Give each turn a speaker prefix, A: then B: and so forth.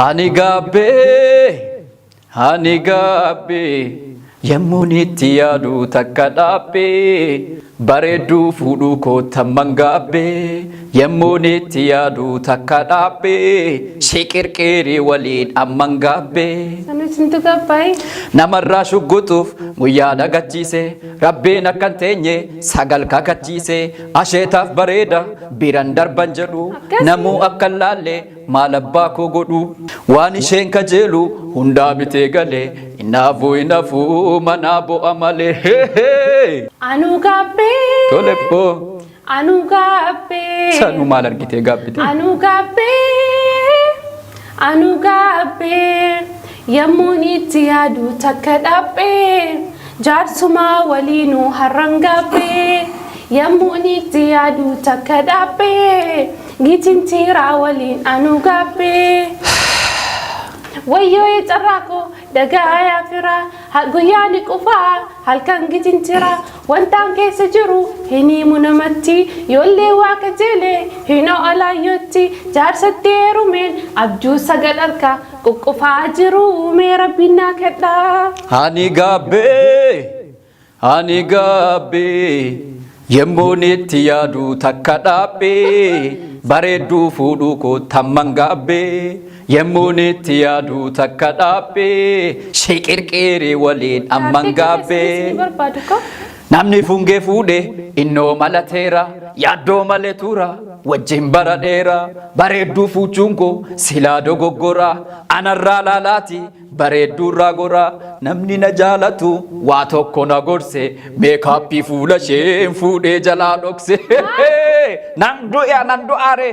A: Ani gabbe Yemmunitti yaadu takka dhaabbe bareedduu fuudhuu koota mangabbe Yemmunitti yaadu takka dhaabbe shiqirqirii waliin ammangabbe
B: Sanuutintu gabbaay
A: namarraa shuggutuuf guyyaa dhagachiise Rabbiin akkan teenye sagal kakachiise asheetaaf bareeda biran darban jedhu namuu akka laalle maal abbaa koo godhu waan isheen kajeelu hundaa bitee galee inafu manabo amale
B: Anu gabbe
A: Toleppo
B: Anu gabbe
A: Sanu maal argite gabbite
B: Anu gabbe Yemmunitti yaadu takka dhaabbe jaarsuma waliinuu har'an gabbe Yemmunitti yaadu takka dhaabbe gitintiraa waliin anu gabbe Wayyoo carraaqoo dagaa yaafira guyyaani qufaa halkan gitintira wantaan keessa jiru hin himu namatti yoollee waa kajeelee hin oolaayyootti jaarsatti heerumeen abjuu sagal harka quqqufaa jiru mee rabbiin naa kedhaa.
A: Ani gabbe Yemmunitti yaadu takka dhaabbe bareedduu fuudhuu koota mangabbe Yemmunitti yaadu takka dhaabbe shiqirqirii waliin ammangabbe namni fungee fuudhe innoo malateera yaaddoo malee tura wajjin bara dheera bareedduu fuuchuun koo silaa dogoggora anarraa laalaati bareedduurraa gora namni na jaalatu waa tokko na gorse meekaappii fuula isheen fuudhee jalaa dhokse nan du'e nan du'aare